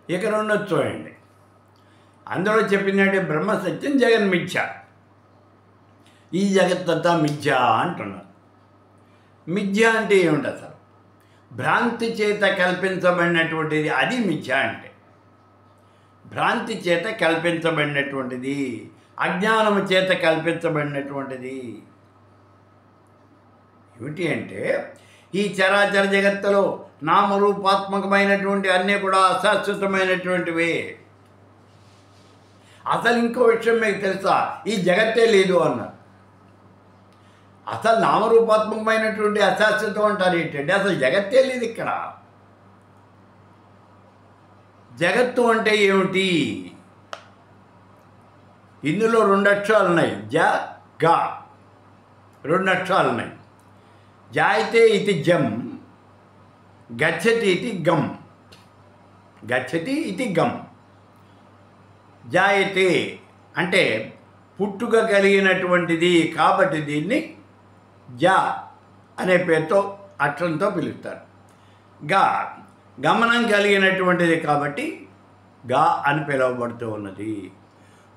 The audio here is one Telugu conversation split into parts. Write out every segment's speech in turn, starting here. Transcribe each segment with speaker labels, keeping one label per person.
Speaker 1: ఇక రెండోది చూడండి. అందులో చెప్పిందంటే బ్రహ్మ సత్యం, జగన్ మిథ్య. ఈ జగత్తంతా మిథ్య అంటున్నారు. మిథ్య అంటే ఏమిటి అసలు? భ్రాంతి చేత కల్పించబడినటువంటిది, అది మిథ్య అంటే. భ్రాంతి చేత కల్పించబడినటువంటిది, అజ్ఞానము చేత కల్పించబడినటువంటిది. ఏమిటి అంటే ఈ చరాచర జగత్తులో నామరూపాత్మకమైనటువంటి అన్నీ కూడా అశాశ్వతమైనటువంటివే. అసలు ఇంకో విషయం మీకు తెలుసా? ఈ జగత్తే లేదు అన్నారు. అసలు నామరూపాత్మకమైనటువంటి అశాశ్వతం అంటారు ఏంటంటే అసలు జగత్తే లేదు ఇక్కడ. జగత్తు అంటే ఏమిటి? ఇందులో 2 అక్షరాలు ఉన్నాయి, జ గ. 2 అక్షరాలు ఉన్నాయి. జాయితే ఇది జం, గచ్చతి ఇది గమ్. గచ్చతి ఇది గమ్. జాయితే అంటే పుట్టుక కలిగినటువంటిది కాబట్టి దీన్ని జ అనే పేరుతో అక్షరంతో పిలుస్తారు. గ గమనం కలిగినటువంటిది కాబట్టి గా అని పిలువబడుతూ ఉన్నది.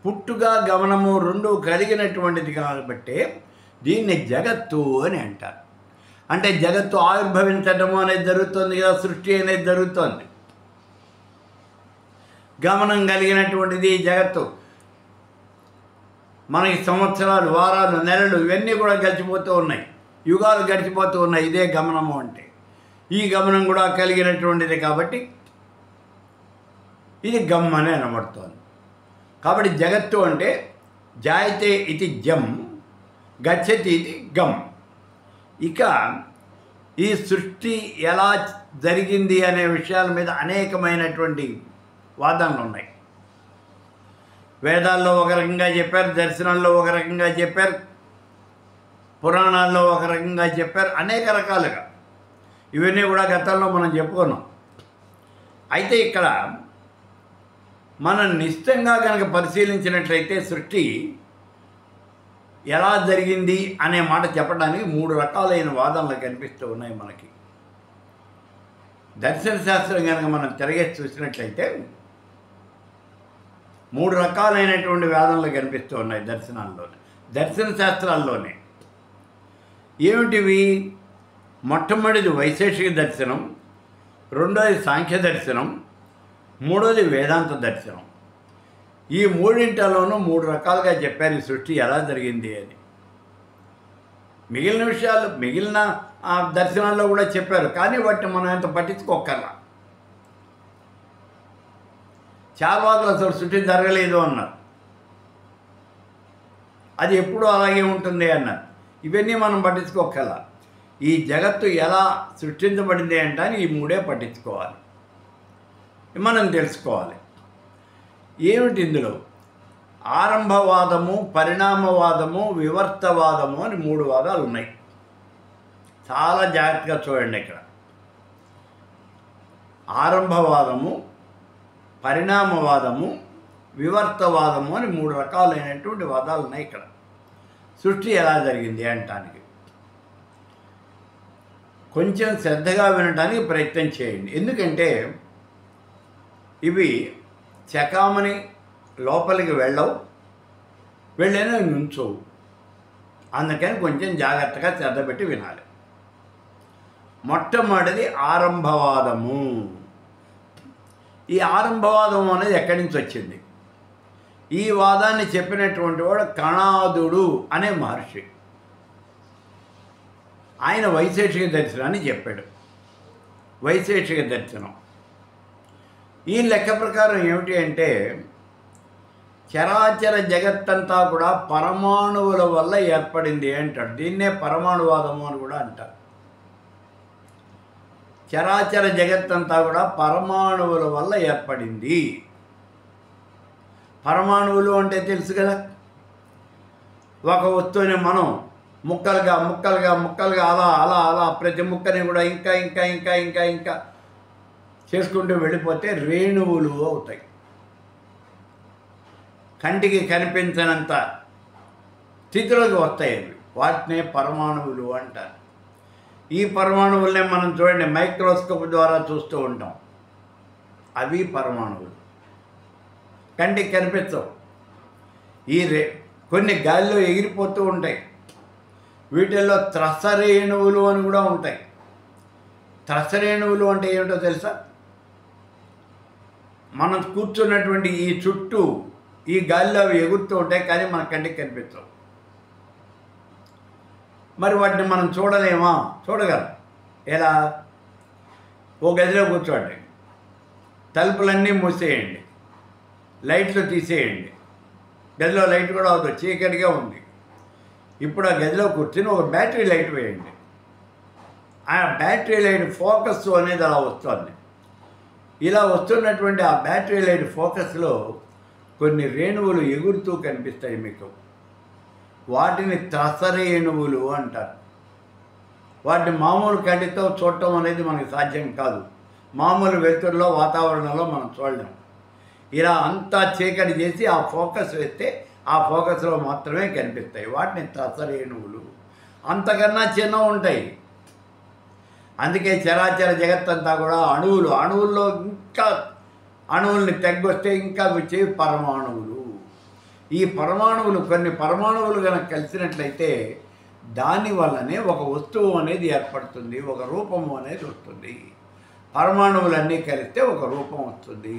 Speaker 1: పుట్టుక గమనము 2 కలిగినటువంటిది కాబట్టి దీన్ని జగత్తు అని అంటారు. అంటే జగత్తు ఆవిర్భవించటము అనేది జరుగుతుంది కదా, సృష్టి అనేది జరుగుతుంది. గమనం కలిగినటువంటిది జగత్తు. మనకి సంవత్సరాలు, వారాలు, నెలలు ఇవన్నీ కూడా గడిచిపోతూ ఉన్నాయి, యుగాలు గడిచిపోతూ ఉన్నాయి. ఇదే గమనము అంటే. ఈ గమనం కూడా కలిగినటువంటిది కాబట్టి ఇది గమ్ అని అనబడుతోంది. కాబట్టి జగత్తు అంటే జాయితే ఇది జం, గచ్చతి ఇది గమ్. ఇక ఈ సృష్టి ఎలా జరిగింది అనే విషయాల మీద అనేకమైనటువంటి వాదనలు ఉన్నాయి. వేదాల్లో ఒక రకంగా చెప్పారు, దర్శనంలో ఒక రకంగా చెప్పారు, పురాణాల్లో ఒక రకంగా చెప్పారు, అనేక రకాలుగా. ఇవన్నీ కూడా గతంలో మనం చెప్పుకున్నాం. అయితే ఇక్కడ మనం నిశ్చితంగా కనుక పరిశీలించినట్లయితే సృష్టి ఎలా జరిగింది అనే మాట చెప్పడానికి 3 రకాలైన వాదనలు కనిపిస్తూ ఉన్నాయి మనకి. దర్శన శాస్త్రం కనుక మనం తిరగేసి చూసినట్లయితే 3 రకాలైనటువంటి వాదనలు కనిపిస్తూ ఉన్నాయి దర్శనాల్లోనే, దర్శన శాస్త్రాల్లోనే. ఏమిటివి? మొట్టమొదటిది వైశేషిక దర్శనం, రెండోది సాంఖ్య దర్శనం, మూడోది వేదాంత దర్శనం. ఈ మూడింటిలోనూ 3 రకాలుగా చెప్పారు ఈ సృష్టి ఎలా జరిగింది అని. మిగిలిన విషయాలు మిగిలిన దర్శనాల్లో కూడా చెప్పారు, కానీ వాటిని మనం ఎంత పట్టించుకోకర్లా. చార్వాకులు అసలు సృష్టి జరగలేదు అన్నారు, అది ఎప్పుడూ అలాగే ఉంటుంది అన్నారు. ఇవన్నీ మనం పట్టించుకోకర్లా. ఈ జగత్తు ఎలా సృష్టించబడింది అంటే ఈ 3 పట్టించుకోవాలి, మనం తెలుసుకోవాలి. ఏమిటి ఇందులో? ఆరంభవాదము, పరిణామవాదము, వివర్తవాదము అని 3 వాదాలు ఉన్నాయి. చాలా జాగ్రత్తగా చూడండి. ఇక్కడ ఆరంభవాదము, పరిణామవాదము, వివర్తవాదము అని 3 రకాలైనటువంటి వాదాలు ఉన్నాయి ఇక్కడ. సృష్టి ఎలా జరిగింది అనటానికి కొంచెం శ్రద్ధగా వినడానికి ప్రయత్నం చేయండి. ఎందుకంటే ఇవి చకామని లోపలికి వెళ్ళైనా నుంచోవు. అందుకని కొంచెం జాగ్రత్తగా శ్రద్ధ పెట్టి వినాలి. మొట్టమొదటిది ఆరంభవాదము. ఈ ఆరంభవాదం అనేది ఎక్కడి నుంచి వచ్చింది? ఈ వాదాన్ని చెప్పినటువంటి వాడు కణాదుడు అనే మహర్షి. ఆయన వైశేషిక దర్శనాన్ని చెప్పాడు. వైశేషిక దర్శనం ఈ లెక్క ప్రకారం ఏమిటి అంటే చరాచర జగత్తంతా కూడా పరమాణువుల వల్ల ఏర్పడింది అంటాడు. దీన్నే పరమాణువాదము అని కూడా అంటారు. చరాచర జగత్తంతా కూడా పరమాణువుల వల్ల ఏర్పడింది. పరమాణువులు అంటే తెలుసు కదా, ఒక వస్తువుని మనం ముక్కలుగా ముక్కలుగా ముక్కలుగా అలా అలా అలా ప్రతి ముక్కని కూడా ఇంకా ఇంకా ఇంకా ఇంకా ఇంకా చేసుకుంటూ వెళ్ళిపోతే రేణువులు అవుతాయి. కంటికి కనిపించనంత స్థితిలోకి వస్తాయి అవి. వాటినే పరమాణువులు అంటారు. ఈ పరమాణువులనే మనం చూడండి మైక్రోస్కోప్ ద్వారా చూస్తూ ఉంటాం. అవి పరమాణువులు, కంటికి కనిపించవు. కొన్ని గాలిలో ఎగిరిపోతూ ఉంటాయి. వీటిల్లో త్రసరేణువులు అని కూడా ఉంటాయి. త్రసరేణువులు అంటే ఏమిటో తెలుసా? మనం కూర్చున్నటువంటి ఈ చుట్టూ ఈ గాలిలో అవి ఎగురుతూ ఉంటాయి, కానీ మన కంటికి కనిపించవు. మరి వాటిని మనం చూడలేమా? చూడగలం. ఎలా? ఓ గదిలో కూర్చోండి, తలుపులన్నీ మూసేయండి, లైట్లు తీసేయండి. గదిలో లైట్ కూడా అవుతుంది, చీకటిగా ఉంది. ఇప్పుడు ఆ గదిలో కూర్చొని ఒక బ్యాటరీ లైట్ వేయండి. ఆ బ్యాటరీ లైట్ ఫోకస్ అనేది అలా వస్తుంది. ఇలా వస్తున్నటువంటి ఆ బ్యాటరీ లైట్ ఫోకస్లో కొన్ని రేణువులు ఎగురుతూ కనిపిస్తాయి మీకు. వాటిని త్రసరేణువులు అంటారు. వాటిని మామూలు కంటితో చూడటం అనేది మనకి సాధ్యం కాదు. మామూలు వెలుతురులో వాతావరణంలో మనం చూడలేం. ఇలా అంతా చీకటి చేసి ఆ ఫోకస్ వేస్తే ఆ ఫోకస్లో మాత్రమే కనిపిస్తాయి. వాటిని త్రసరేణువులు. అంతకన్నా చిన్నవి ఉంటాయి. అందుకే చరాచర జగత్తంతా కూడా అణువుల్లో ఇంకా అణువుల్ని తగ్గొస్తే ఇంకా వచ్చేవి పరమాణువులు. ఈ పరమాణువులు, కొన్ని పరమాణువులు కనుక కలిసినట్లయితే దానివల్లనే ఒక వస్తువు అనేది ఏర్పడుతుంది, ఒక రూపము అనేది వస్తుంది. పరమాణువులన్నీ కలిస్తే ఒక రూపం వస్తుంది.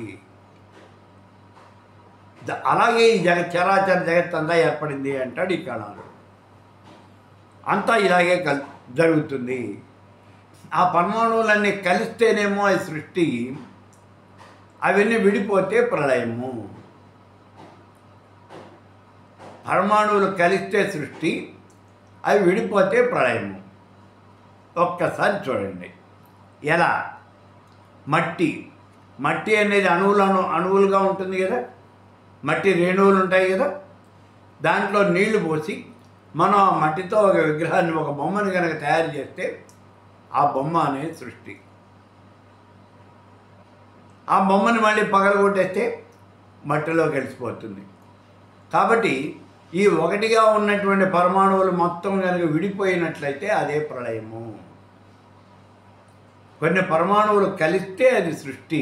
Speaker 1: అలాగే ఈ చరాచర జగత్తంతా ఏర్పడింది అంటాడు ఈ కణాలు. అంతా ఇలాగే జరుగుతుంది. ఆ పరమాణువులన్నీ కలిస్తేనేమో ఈ సృష్టి, అవన్నీ విడిపోతే ప్రళయము. పరమాణువులు కలిస్తే సృష్టి, అవి విడిపోతే ప్రళయము. ఒక్కసారి చూడండి ఎలా. మట్టి అనేది అణువులుగా ఉంటుంది కదా, మట్టి రేణువులు ఉంటాయి కదా. దాంట్లో నీళ్లు పోసి మనం ఆ మట్టితో ఒక విగ్రహాన్ని, ఒక బొమ్మను కనుక తయారు చేస్తే ఆ బొమ్మ అనేది సృష్టి. ఆ బొమ్మని మళ్ళీ పగలగొట్టేస్తే మట్టిలో కలిసిపోతుంది. కాబట్టి ఈ ఒకటిగా ఉన్నటువంటి పరమాణువులు మొత్తం కనుక విడిపోయినట్లయితే అదే ప్రళయము. కొన్ని పరమాణువులు కలిస్తే అది సృష్టి,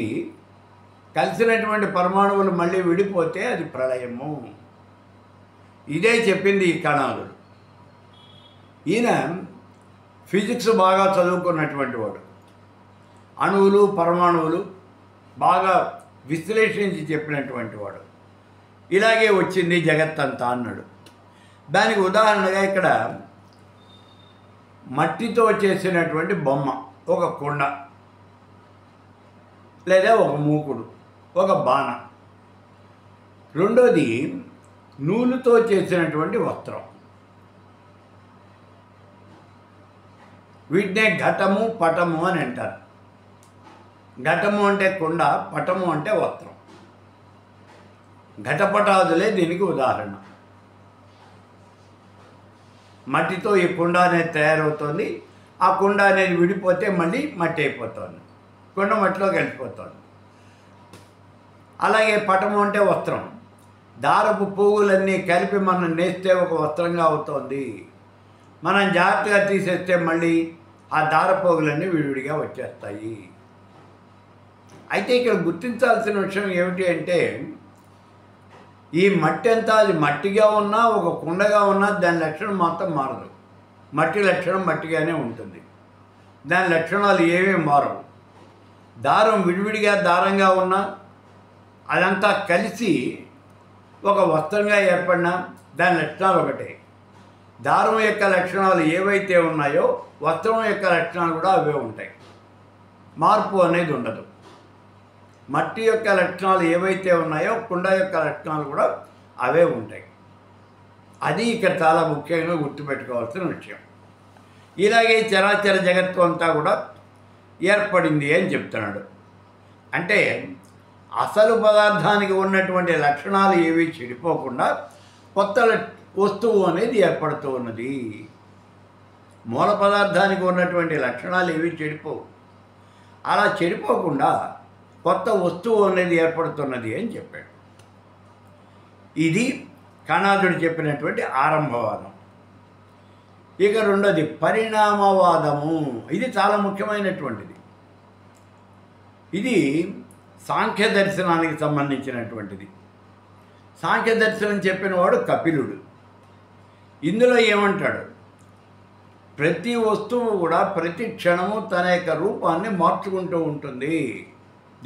Speaker 1: కలిసినటువంటి పరమాణువులు మళ్ళీ విడిపోతే అది ప్రళయము. ఇదే చెప్పింది ఈ కణాలు. ఈయన ఫిజిక్స్ బాగా చదువుకున్నటువంటి వాడు. అణువులు పరమాణువులు బాగా విశ్లేషించి చెప్పినటువంటి వాడు. ఇలాగే వచ్చింది జగత్తంతా అన్నాడు. దానికి ఉదాహరణగా ఇక్కడ మట్టితో చేసినటువంటి బొమ్మ, ఒక కుండ లేదా ఒక మూకుడు, ఒక బాణ. రెండోది నూలుతో చేసినటువంటి వస్త్రం. వీటినే ఘటము పటము అని అంటారు. ఘటము అంటే కుండ, పటము అంటే వస్త్రం. ఘటపటాదులే దీనికి ఉదాహరణ. మట్టితో ఈ కుండ అనేది తయారవుతుంది. ఆ కుండ అనేది విడిపోతే మళ్ళీ మట్టి అయిపోతుంది, కుండ మట్టిలో కలిసిపోతుంది. అలాగే పటము అంటే వస్త్రం. దారపు పువ్వులన్నీ కలిపి మనం నేస్తే ఒక వస్త్రంగా అవుతుంది. మనం జాగ్రత్తగా తీసేస్తే మళ్ళీ ఆ దారపోగులన్నీ విడివిడిగా వచ్చేస్తాయి. అయితే ఇక్కడ గుర్తించాల్సిన విషయం ఏమిటి అంటే, ఈ మట్టి అంతా అది మట్టిగా ఉన్నా, ఒక కుండగా ఉన్నా దాని లక్షణం మాత్రం మారదు. మట్టి లక్షణం మట్టిగానే ఉంటుంది. దాని లక్షణాలు ఏమీ మారవు. దారం విడివిడిగా దారంగా ఉన్నా, అదంతా కలిసి ఒక వస్త్రంగా ఏర్పడినా దాని లక్షణాలు ఒకటే. దారం యొక్క లక్షణాలు ఏవైతే ఉన్నాయో వస్త్రం యొక్క లక్షణాలు కూడా అవే ఉంటాయి. మార్పు అనేది ఉండదు. మట్టి యొక్క లక్షణాలు ఏవైతే ఉన్నాయో కుండ యొక్క లక్షణాలు కూడా అవే ఉంటాయి. అది ఇక్కడ చాలా ముఖ్యంగా గుర్తుపెట్టుకోవాల్సిన విషయం. ఇలాగే చరాచర జగత్తు అంతా కూడా ఏర్పడింది అని చెప్తున్నాడు. అంటే అసలు పదార్థానికి ఉన్నటువంటి లక్షణాలు ఏవి చెడిపోకుండా కొత్త వస్తువు అనేది ఏర్పడుతూ ఉన్నది. మూల పదార్థానికి ఉన్నటువంటి లక్షణాలు ఏవి చెడిపోవు. అలా చెడిపోకుండా కొత్త వస్తువు అనేది ఏర్పడుతున్నది అని చెప్పాడు. ఇది కణాదుడు చెప్పినటువంటి ఆరంభవాదం. ఇక రెండోది పరిణామవాదము. ఇది చాలా ముఖ్యమైనటువంటిది. ఇది సాంఖ్య దర్శనానికి సంబంధించినటువంటిది. సాంఖ్య దర్శనం చెప్పినవాడు కపిలుడు. ఇందులో ఏమంటాడు? ప్రతి వస్తువు కూడా ప్రతి క్షణము తన యొక్క రూపాన్ని మార్చుకుంటూ ఉంటుంది.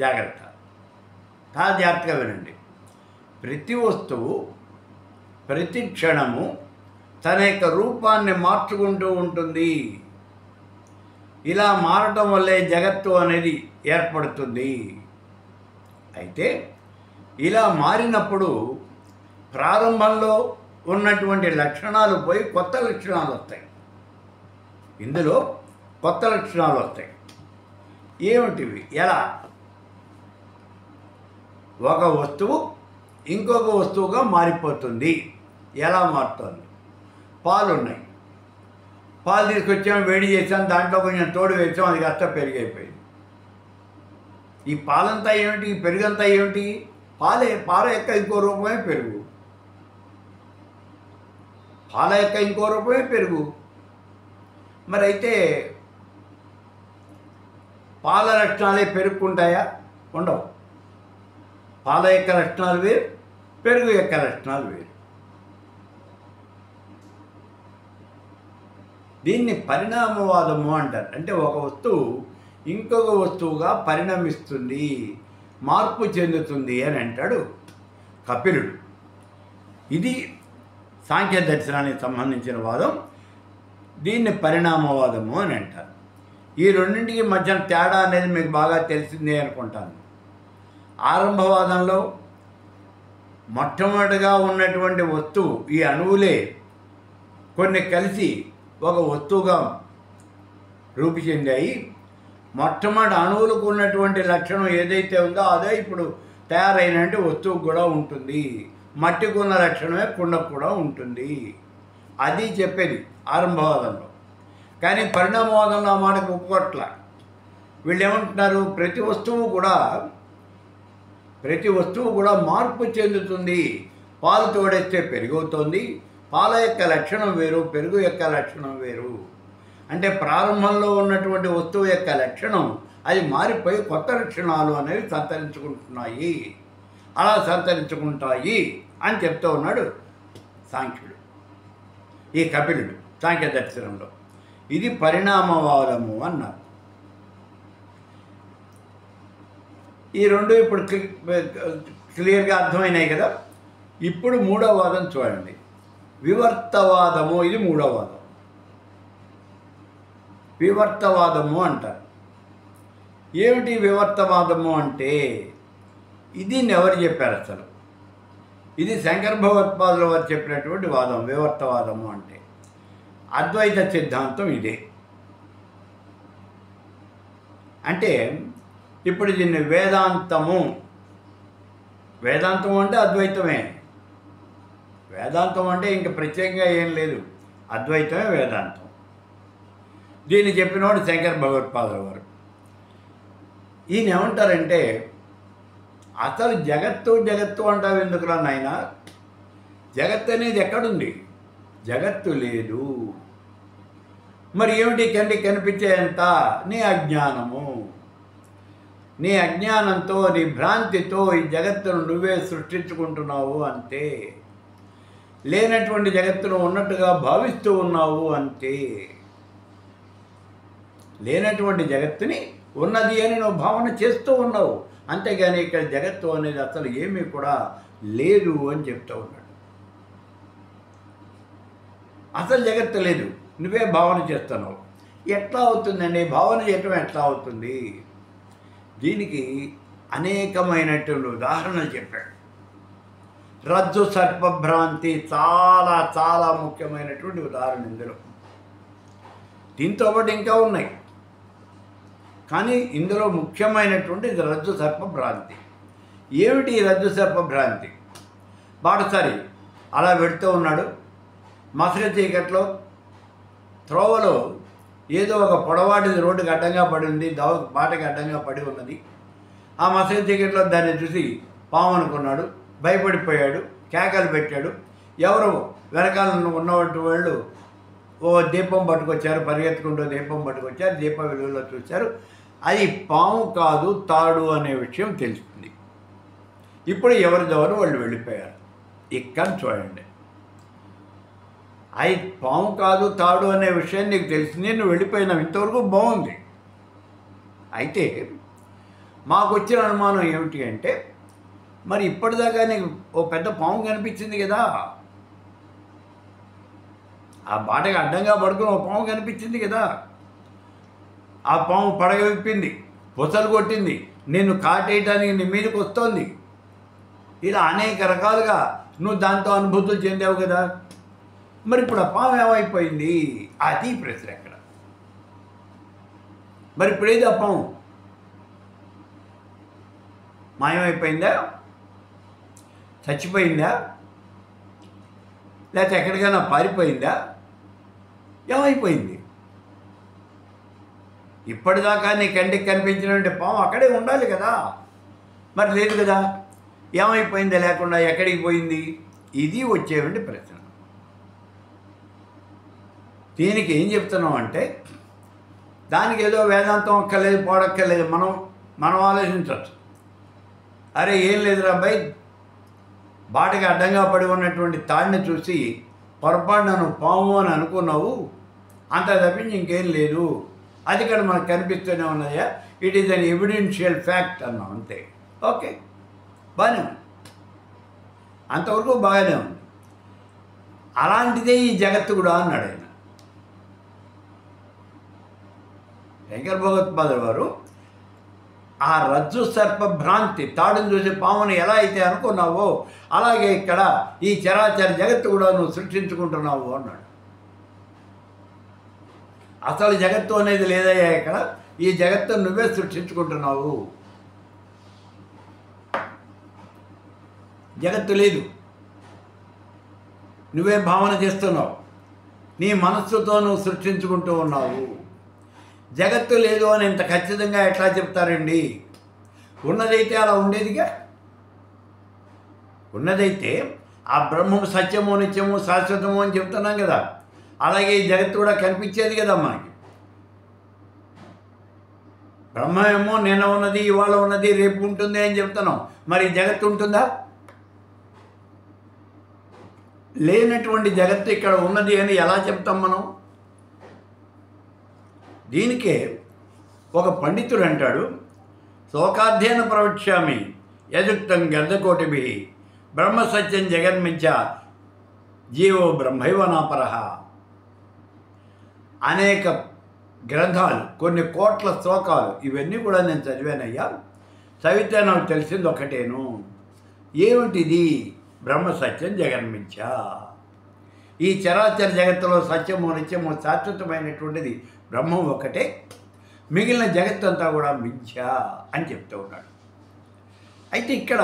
Speaker 1: జాగ్రత్త, చాలా జాగ్రత్తగా వినండి. ప్రతి వస్తువు ప్రతి క్షణము తన యొక్క రూపాన్ని మార్చుకుంటూ ఉంటుంది. ఇలా మారటం వల్లే జగత్తు అనేది ఏర్పడుతుంది. అయితే ఇలా మారినప్పుడు ప్రారంభంలో ఉన్నటువంటి లక్షణాలు పోయి కొత్త లక్షణాలు వస్తాయి. ఇందులో కొత్త లక్షణాలు వస్తాయి. ఏమిటివి? ఎలా? ఒక వస్తువు ఇంకొక వస్తువుగా మారిపోతుంది. ఎలా మారుతుంది? పాలు ఉన్నాయి, పాలు తీసుకొచ్చాము, వేడి చేసాం, దాంట్లో కొంచెం తోడు వేసాం, అది కాస్త పెరుగైపోయింది. ఈ పాలంతా ఏమిటి? ఈ పెరుగంతా ఏమిటి? పాల యొక్క ఇంకో రూపమే పెరుగు. పాల యొక్క ఇంకో రూపమే పెరుగు. మరి అయితే పాల లక్షణాలే పెరుగుకుంటాయా? ఉండవు. పాల యొక్క లక్షణాలు వేరు, పెరుగు యొక్క లక్షణాలు వేరు. దీన్ని పరిణామవాదము అంటారు. అంటే ఒక వస్తువు ఇంకొక వస్తువుగా పరిణమిస్తుంది, మార్పు చెందుతుంది అని అంటాడు కపిలుడు. ఇది సాంఖ్య దర్శనానికి సంబంధించిన వాదం. దీన్ని పరిణామవాదము అని అంటారు. ఈ రెండింటికి మధ్య తేడా అనేది మీకు బాగా తెలిసిందే అనుకుంటాను. ఆరంభవాదంలో మొట్టమొదటిగా ఉన్నటువంటి వస్తువు, ఈ అణువులే కొన్ని కలిసి ఒక వస్తువుగా రూపు చెందాయి. మొట్టమొదటి అణువులకు ఉన్నటువంటి లక్షణం ఏదైతే ఉందో అదే ఇప్పుడు తయారైనటువంటి వస్తువుకు కూడా ఉంటుంది. మట్టికి ఉన్న లక్షణమే కుండకు కూడా ఉంటుంది. అది చెప్పేది ఆరంభవాదంలో. కానీ పరిణామవాదంలో ఆ మాటకు ఒప్పుకోట్ల. వీళ్ళు ఏమంటున్నారు? ప్రతి వస్తువు కూడా మార్పు చెందుతుంది. పాలు తోడేస్తే పెరుగవుతోంది. పాల యొక్క లక్షణం వేరు, పెరుగు యొక్క లక్షణం వేరు. అంటే ప్రారంభంలో ఉన్నటువంటి వస్తువు యొక్క లక్షణం అది మారిపోయి కొత్త లక్షణాలు అనేవి సంతరించుకుంటున్నాయి. అలా సంతరించుకుంటాయి అని చెప్తూ ఉన్నాడు సాంఖ్యుడు, ఈ కపిలుడు సాంఖ్య దర్శనంలో. ఇది పరిణామవాదము అన్నారు. ఈ రెండు ఇప్పుడు క్లియర్గా అర్థమైనాయి కదా. ఇప్పుడు మూడవ వాదం చూడండి, వివర్తవాదము. ఇది మూడవ వాదం. వివర్తవాదము అంటారు. ఏమిటి వివర్తవాదము అంటే? ఇది ఎవరు చెప్పారు అసలు? ఇది శంకర భగవత్పాదుల వారు చెప్పినటువంటి వాదం. వివర్తవాదము అంటే అద్వైత సిద్ధాంతం ఇదే. అంటే ఇప్పుడు దీన్ని వేదాంతము అంటే అద్వైతమే. వేదాంతం అంటే ఇంక ప్రత్యేకంగా ఏం లేదు, అద్వైతమే వేదాంతం. దీన్ని చెప్పినవాడు శంకర భగవత్పాదుల వారు. ఈయన ఏమంటారంటే, అసలు జగత్తు అంటావు ఎందుకురా నాయనా? జగత్తు అనేది ఎక్కడుంది? జగత్తు లేదు. మరి ఏమిటి కంటికి కనిపించేంత? నీ అజ్ఞానము. నీ అజ్ఞానంతో, నీ భ్రాంతితో ఈ జగత్తును నువ్వే సృష్టించుకుంటున్నావు అంతే. లేనటువంటి జగత్తును ఉన్నట్టుగా భావిస్తూ ఉన్నావు అంతే. లేనటువంటి జగత్తుని ఉన్నది అని నువ్వు భావన చేస్తూ ఉన్నావు, అంతేగాని ఇక్కడ జగత్తు అనేది అసలు ఏమీ కూడా లేదు అని చెప్తూ ఉన్నాడు. అసలు జగత్తు లేదు, నువ్వే భావన చేస్తున్నావు. ఎట్లా అవుతుందండి? భావన చేయటం ఎట్లా అవుతుంది? దీనికి అనేకమైనటువంటి ఉదాహరణలు చెప్పాడు. రజ్జు సర్పభ్రాంతి చాలా చాలా ముఖ్యమైనటువంటి ఉదాహరణ ఇందులో. దీంతో పాటు ఇంకా ఉన్నాయి, కానీ ఇందులో ముఖ్యమైనటువంటిది రజ్జు సర్పభ్రాంతి. ఏమిటి ఈ రజ్జు సర్పభ్రాంతి? బాటసారి అలా వెడుతూ ఉన్నాడు. మసక చీకట్లో త్రోవలో ఏదో ఒక పొడవాటిది రోడ్డుకి అడ్డంగా పడి ఉంది, బాటకి అడ్డంగా పడి ఉన్నది. ఆ మసక చీకట్లో దాన్ని చూసి పాము అనుకున్నాడు, భయపడిపోయాడు, కేకలు పెట్టాడు. ఎవరు వెనకాల ఉన్నటువంటి వాళ్ళు ఓ దీపం పట్టుకొచ్చారు, పరిగెత్తుకుంటూ దీపం పట్టుకొచ్చారు. దీప వెలుగులో చూశారు, అది పాము కాదు తాడు అనే విషయం తెలుస్తుంది. ఇప్పుడు ఎవరిదెవరు వాళ్ళు వెళ్ళిపోయారు. ఇక్కడ చూడండి, అయి పాము కాదు తాడు అనే విషయం నీకు తెలిసింది, నువ్వు వెళ్ళిపోయినావు, ఇంతవరకు బాగుంది. అయితే మాకు వచ్చిన అనుమానం ఏమిటి అంటే, మరి ఇప్పటిదాకా నీకు ఓ పెద్ద పాము కనిపించింది కదా, ఆ బాటకి అడ్డంగా పడుకుని ఓ పాము కనిపించింది కదా, ఆ పాము పడగ విప్పింది, పొసలు కొట్టింది, నిన్ను కాటేయటానికి నీ మీదకి వస్తోంది, ఇలా అనేక రకాలుగా నువ్వు దాంతో అనుభూతులు చెందావు కదా, మరి ఇప్పుడు ఆ పాము ఏమైపోయింది? అది ప్రశ్న ఎక్కడ. మరి ఇప్పుడేది ఆ పాము మాయమైపోయిందా, చచ్చిపోయిందా, లేకపోతే ఎక్కడికైనా పారిపోయిందా, ఏమైపోయింది? ఇప్పటిదాకా నీ కంటికి కనిపించినటువంటి పాము అక్కడే ఉండాలి కదా, మరి లేదు కదా, ఏమైపోయింది, లేకుండా ఎక్కడికి పోయింది? ఇది వచ్చేవంటి ప్రశ్న. దీనికి ఏం చెప్తున్నాం అంటే, దానికి ఏదో వేదాంతం అక్కర్లేదు, పోడక్కర్లేదు, మనం ఆలోచించవచ్చు. అరే ఏం లేదురా అబ్బాయి, బాటకి అడ్డంగా పడి ఉన్నటువంటి తాడిని చూసి పొరపాటున నువ్వు పాము అని అనుకున్నావు, అంత తప్పించి ఇంకేం లేదు, అది ఇక్కడ మనకు కనిపిస్తూనే ఉన్నాయా, it is an evidential fact అన్నాం, అంతే. ఓకే, బాగానే ఉంది, అంతవరకు బాగానే ఉంది. అలాంటిదే ఈ జగత్తు కూడా అన్నాడు ఆయన. శంకర భగవత్పాదుల వారు ఆ రజ్జు సర్ప భ్రాంతి, తాడును చూసి పాముని ఎలా అయితే అనుకున్నావో అలాగే ఇక్కడ ఈ చరాచర జగత్తు కూడా నువ్వు సృష్టించుకుంటున్నావు అన్నాడు. అసలు జగత్తు అనేది లేదయ్యా, ఇక్కడ ఈ జగత్తు నువ్వే సృష్టించుకుంటున్నావు, జగత్తు లేదు, నువ్వే భావన చేస్తున్నావు, నీ మనస్సుతో నువ్వు సృష్టించుకుంటూ ఉన్నావు. జగత్తు లేదు అని ఇంత ఖచ్చితంగా ఎట్లా చెప్తారండి? ఉన్నదైతే అలా ఉండేదిగా, ఉన్నదైతే ఆ బ్రహ్మము సత్యము నిత్యము శాశ్వతము అని చెప్తున్నాం కదా, అలాగే ఈ జగత్తు కూడా కనిపించేది కదా మనకి. బ్రహ్మమేమో నిన్న ఉన్నది, ఇవాళ ఉన్నది, రేపు ఉంటుంది అని చెప్తున్నాం, మరి జగత్తు ఉంటుందా? లేనటువంటి జగత్తు ఇక్కడ ఉన్నది అని ఎలా చెప్తాం మనం? దీనికే ఒక పండితుడు అంటాడు, శోకాధ్యయన ప్రవక్ష్యామి యదుక్తం గర్ధకోటిభి బ్రహ్మసత్యం జగన్మిథ్య జీవో బ్రహ్మైవ నాపరః. అనేక గ్రంథాలు, కొన్ని కోట్ల శ్లోకాలు, ఇవన్నీ కూడా నేను చదివానయ్యా, చదివితే నాకు తెలిసింది ఒకటేను, ఏమిటిది? బ్రహ్మసత్యం జగన్మిథ్య. ఈ చరాచర జగత్తులో సత్యము నిత్యము శాశ్వతమైనటువంటిది బ్రహ్మం ఒకటే, మిగిలిన జగత్తంతా కూడా మిథ్య అని చెప్తూ ఉన్నాడు. అయితే ఇక్కడ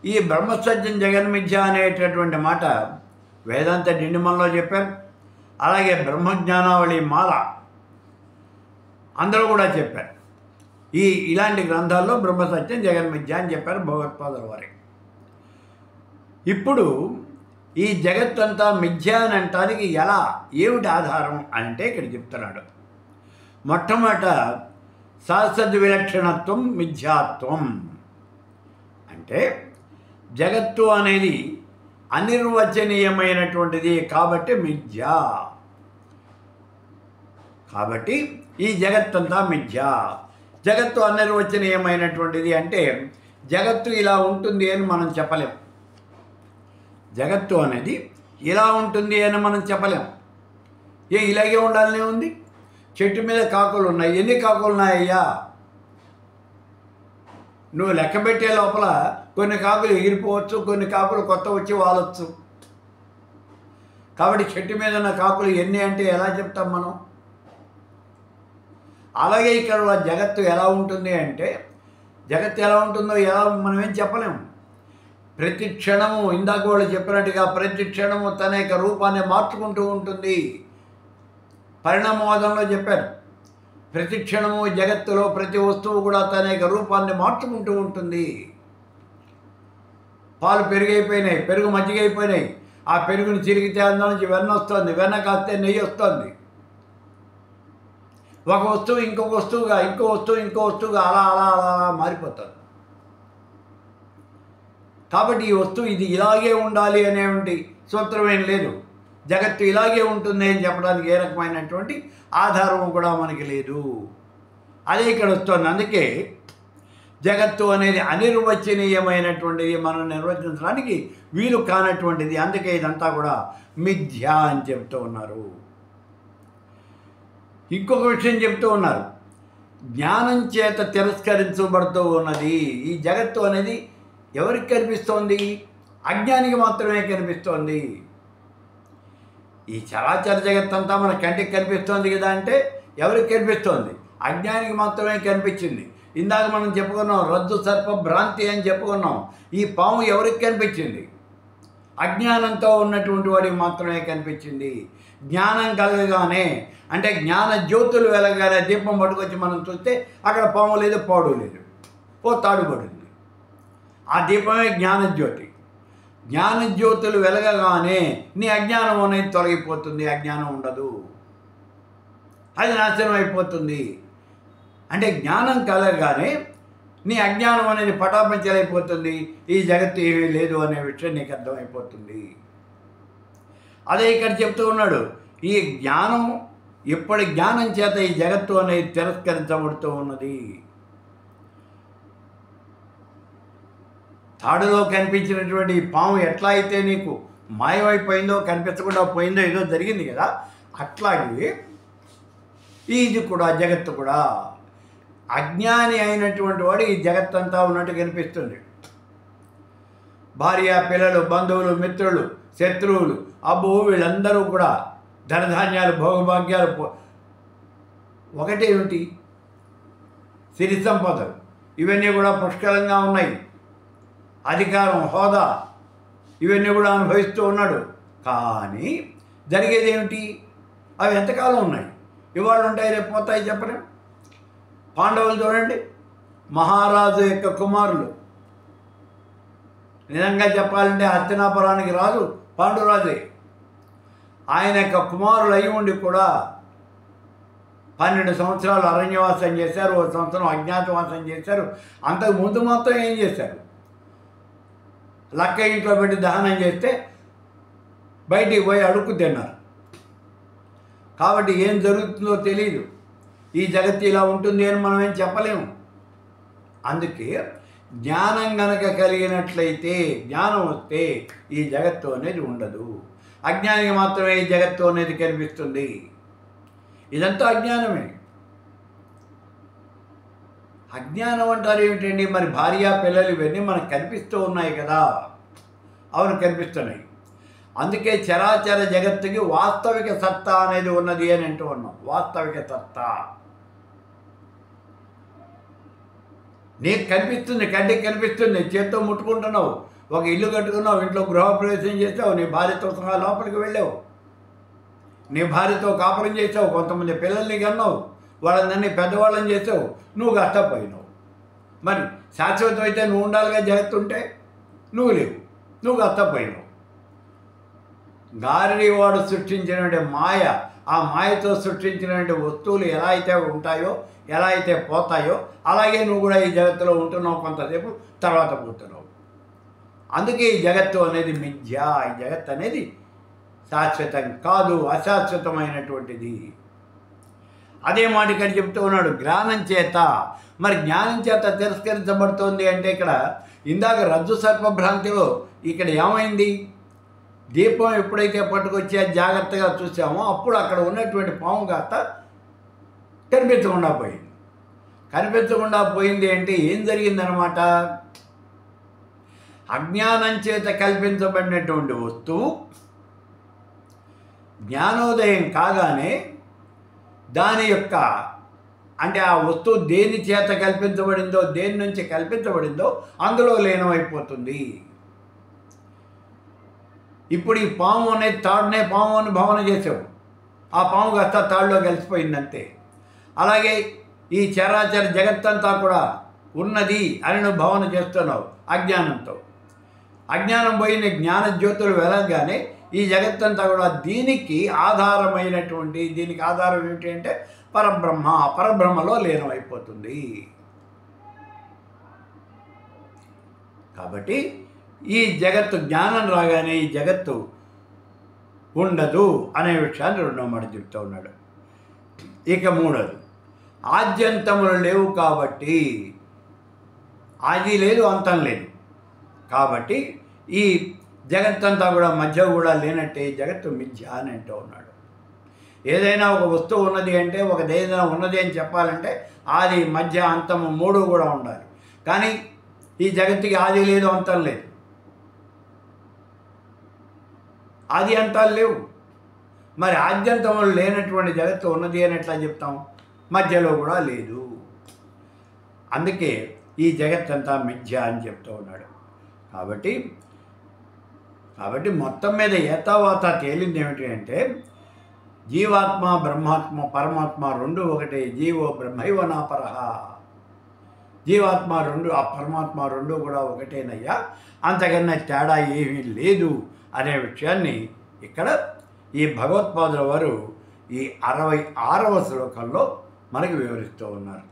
Speaker 1: ఈ బ్రహ్మసత్యం జగన్మిథ్య అనేటటువంటి మాట వేదాంత డిండిమల్లో చెప్పారు, అలాగే బ్రహ్మజ్ఞానావళి మాల అందరూ కూడా చెప్పారు. ఇలాంటి గ్రంథాల్లో బ్రహ్మసత్యం జగన్మిథ్య అని చెప్పారు భగవత్పాదుల వారి. ఇప్పుడు ఈ జగత్తంతా మిథ్య అని అంటానికి ఎలా, ఏమిటి ఆధారం అంటే ఇక్కడ చెప్తున్నాడు. మొట్టమొదట శాశ్వత విలక్షణత్వం మిథ్యాత్వం అంటే, జగత్తు అనేది అనిర్వచనీయమైనటువంటిది కాబట్టి మిథ్య, కాబట్టి ఈ జగత్తంతా మిథ్య. జగత్తు అనిర్వచనీయమైనటువంటిది అంటే జగత్తు ఇలా ఉంటుంది అని మనం చెప్పలేం, జగత్తు అనేది ఇలా ఉంటుంది అని మనం చెప్పలేం. ఇలాగే ఉండాలనే ఉంది. చెట్టు మీద కాకులు ఉన్నాయి, ఎన్ని కాకులు ఉన్నాయ్యా? నువ్వు లెక్క పెట్టే లోపల కొన్ని కాకులు ఎగిరిపోవచ్చు, కొన్ని కాకులు కొత్త వచ్చి వాలొచ్చు. కాబట్టి చెట్టు మీద ఉన్న కాకులు ఎన్ని అంటే ఎలా చెప్తాం మనం? అలాగే ఇక్కడ జగత్తు ఎలా ఉంటుంది అంటే, జగత్తు ఎలా ఉంటుందో ఎలా మనం ఏం చెప్పలేము. ప్రతి క్షణము, ఇందాక వాళ్ళు చెప్పినట్టుగా ప్రతి క్షణము తన యొక్క రూపాన్ని మార్చుకుంటూ ఉంటుంది. పరిణామవాదంలో చెప్పారు, ప్రతి క్షణము జగత్తులో ప్రతి వస్తువు కూడా తన యొక్క రూపాన్ని మార్చుకుంటూ ఉంటుంది. పాలు పెరుగైపోయినాయి, పెరుగు మజ్జిగైపోయినాయి, ఆ పెరుగుని చిరిగితే అందులో నుంచి వెన్న వస్తుంది, వెన్న కాస్తే నెయ్యి వస్తుంది. ఒక వస్తువు ఇంకొక వస్తువుగా, ఇంకో వస్తువుగా అలా అలా అలా అలా మారిపోతుంది. కాబట్టి ఈ వస్తువు ఇది ఇలాగే ఉండాలి అనేటువంటి సూత్రం ఏం లేదు. జగత్తు ఇలాగే ఉంటుంది అని చెప్పడానికి ఏ రకమైనటువంటి ఆధారం కూడా మనకి లేదు. అదే ఇక్కడ వస్తుంది. అందుకే జగత్తు అనేది అనిర్వచనీయమైనటువంటిది, మనం నిర్వచించడానికి వీలు కానటువంటిది. అందుకే ఇదంతా కూడా మిథ్య అని చెప్తూ ఉన్నారు. ఇంకొక విషయం చెప్తూ ఉన్నారు, జ్ఞానం చేత తిరస్కరించబడుతూ ఉన్నది. ఈ జగత్తు అనేది ఎవరికి కనిపిస్తోంది? అజ్ఞానికి మాత్రమే కనిపిస్తోంది. ఈ చరాచర జగత్తంతా మన కంటికి కనిపిస్తోంది కదా అంటే ఎవరికి కనిపిస్తోంది? అజ్ఞానికి మాత్రమే కనిపించింది. ఇందాక మనం చెప్పుకున్నాం రజ్జు సర్ప భ్రాంతి అని చెప్పుకున్నాం. ఈ పాము ఎవరికి కనిపించింది? అజ్ఞానంతో ఉన్నటువంటి వాడికి మాత్రమే కనిపించింది. జ్ఞానం కలగగానే, అంటే జ్ఞాన జ్యోతులు వెలగానే దీపం పట్టుకొచ్చి మనం చూస్తే అక్కడ పాము లేదు, పాడు లేదు, ఓ తాడుపడింది. ఆ దీపమే జ్ఞానజ్యోతి. జ్ఞానజ్యోతులు వెలగగానే నీ అజ్ఞానం అనేది తొలగిపోతుంది. అజ్ఞానం ఉండదు, అది నాశనం అయిపోతుంది. అంటే జ్ఞానం కలగగానే నీ అజ్ఞానం అనేది పటాపంచలైపోతుంది. ఈ జగత్తు ఏమీ లేదు అనే విషయం నీకు అర్థమైపోతుంది. అదే ఇక్కడ చెప్తూ ఉన్నాడు, ఈ జ్ఞానం ఇప్పటి జ్ఞానం చేత ఈ జగత్తు అనేది తిరస్కరించబడుతూ ఉన్నది. తాడులో కనిపించినటువంటి పాము ఎట్లా అయితే నీకు మాయమైపోయిందో, కనిపించకుండా పోయిందో, ఏదో జరిగింది కదా, అట్లాగే ఇది కూడా జగత్తు కూడా. అజ్ఞాని అయినటువంటి వాడు ఈ జగత్తంతా ఉన్నట్టు కనిపిస్తుంది. భార్య, పిల్లలు, బంధువులు, మిత్రులు, శత్రువులు, అబ్బో వీళ్ళందరూ కూడా ధనధాన్యాలు, భోగభాగ్యాలు, ఒకటేమిటి సిరి సంపదలు, ఇవన్నీ కూడా పుష్కలంగా ఉన్నాయి. అధికారం, హోదా, ఇవన్నీ కూడా అనుభవిస్తూ ఉన్నాడు. కానీ జరిగేది ఏమిటి? అవి ఎంతకాలం ఉన్నాయి? ఇవాళ ఉంటాయి, రేపు పోతాయి, చెప్పలేం. పాండవులు చూడండి, మహారాజు యొక్క కుమారులు. నిజంగా చెప్పాలంటే హస్తినాపురానికి రాజు పాండురాజే. ఆయన యొక్క కుమారులు అయి ఉండి కూడా 12 సంవత్సరాలు అరణ్యవాసం చేశారు, 1 సంవత్సరం అజ్ఞాతవాసం చేశారు. అంతకు ముందు మాత్రం ఏం చేశారు? లక్క ఇంట్లో పెట్టి దహనం చేస్తే బయటికి పోయి అడుక్కు తిన్నారు. కాబట్టి ఏం జరుగుతుందో తెలియదు. ఈ జగత్తు ఇలా ఉంటుంది అని మనం ఏం చెప్పలేము. అందుకే జ్ఞానం గనక కలిగినట్లయితే, జ్ఞానం వస్తే ఈ జగత్తు అనేది ఉండదు. అజ్ఞానికి మాత్రమే ఈ జగత్తు అనేది కనిపిస్తుంది. ఇదంతా అజ్ఞానమే. అజ్ఞానం అంటారు ఏమిటండి? మరి భార్య, పిల్లలు ఇవన్నీ మనకు కనిపిస్తూ ఉన్నాయి కదా. అవును, కనిపిస్తున్నాయి. అందుకే చరాచర జగత్తుకి వాస్తవిక సత్తా అనేది ఉన్నది అని అంటూ ఉన్నాం. వాస్తవిక సత్తా నీకు కనిపిస్తుంది, కంటికి కనిపిస్తుంది, చేత్తో ముట్టుకుంటున్నావు. ఒక ఇల్లు కట్టుకున్నావు, ఇంట్లో గృహప్రవేశం చేసావు, నీ భార్యతో సహా లోపలికి వెళ్ళావు, నీ భార్యతో కాపురం చేసావు, కొంతమంది పిల్లల్ని కన్నావు, వాళ్ళందరినీ పెద్దవాళ్ళని చేసావు, నువ్వు కష్టపోయినావు. మరి శాశ్వతం అయితే నువ్వు ఉండాలిగా. జగత్తు ఉంటే నువ్వు లేవు, నువ్వు కష్టపోయినావు. గారిని వాడు సృష్టించినటువంటి మాయ, ఆ మాయతో సృష్టించినటువంటి వస్తువులు ఎలా అయితే ఉంటాయో, ఎలా అయితే పోతాయో, అలాగే నువ్వు కూడా ఈ జగత్తులో ఉంటున్నావు. కొంతసేపు తర్వాత పోతున్నావు. అందుకే ఈ జగత్తు అనేది మిథ్య. ఈ జగత్తు అనేది శాశ్వతం కాదు, అశాశ్వతమైనటువంటిది. అదే మాట ఇక్కడ చెప్తూ ఉన్నాడు, జ్ఞానం చేత. మరి జ్ఞానం చేత తిరస్కరించబడుతోంది అంటే ఇక్కడ ఇందాక రజ్జు సర్పభ్రాంతిలో ఇక్కడ ఏమైంది? దీపం ఎప్పుడైతే పట్టుకొచ్చి జాగ్రత్తగా చూసామో అప్పుడు అక్కడ ఉన్నటువంటి పాము కాస్త కనిపించకుండా పోయింది. కనిపించకుండా పోయింది అంటే ఏం జరిగిందనమాట? అజ్ఞానం చేత కల్పించబడినటువంటి వస్తువు జ్ఞానోదయం కాగానే దాని యొక్క, అంటే ఆ వస్తువు దేని చేత కల్పించబడిందో, దేని నుంచి కల్పించబడిందో అందులో లీనమైపోతుంది. ఇప్పుడు ఈ పాము అనేది తాడునే పాము అని భావన చేసావు, ఆ పాము కాస్త తాడులో కలిసిపోయిందంతే. అలాగే ఈ చరాచర జగత్తంతా కూడా ఉన్నది అని నువ్వు భావన చేస్తున్నావు అజ్ఞానంతో. అజ్ఞానం పోయిన జ్ఞాన జ్యోతులు వెలగానే ఈ జగత్తంతా కూడా దీనికి ఆధారమైనటువంటి, దీనికి ఆధారం ఏమిటి అంటే పరబ్రహ్మ, పరబ్రహ్మలో లీనమైపోతుంది. కాబట్టి ఈ జగత్తు జ్ఞానం రాగానే ఈ జగత్తు ఉండదు అనే విషయాన్ని రెండో మాట చెప్తూ ఉన్నాడు. ఇక మూడోది, ఆద్యంతములు లేవు కాబట్టి, ఆది లేదు అంతం లేదు కాబట్టి ఈ జగత్తంతా కూడా మధ్య కూడా లేనట్టే జగత్తు మిథ్య అని అంటూ ఉన్నాడు. ఏదైనా ఒక వస్తువు ఉన్నది అంటే, ఏదైనా ఉన్నది అని చెప్పాలంటే ఆది మధ్య అంతము మూడు కూడా ఉండాలి. కానీ ఈ జగత్తుకి ఆది లేదు అంతం లేదు, ఆది అంతాలు లేవు. మరి ఆద్యంతములు లేనటువంటి జగత్తు ఉన్నది అని ఎట్లా చెప్తాం? మధ్యలో కూడా లేదు. అందుకే ఈ జగత్తంతా మిథ్య అని చెప్తూ ఉన్నాడు. కాబట్టి మొత్తం మీద ఏతావాత తేలింది ఏమిటి అంటే, జీవాత్మ బ్రహ్మాత్మ పరమాత్మ రెండు ఒకటే. జీవో బ్రహ్మైవ నాపరః. జీవాత్మ రెండు, ఆ పరమాత్మ రెండు కూడా ఒకటేనయ్యా, అంతకన్నా తేడా ఏమీ లేదు అనే విషయాన్ని ఇక్కడ ఈ భగవత్పాదుల వారు ఈ 66వ శ్లోకంలో మనకు వివరిస్తూ ఉన్నారు.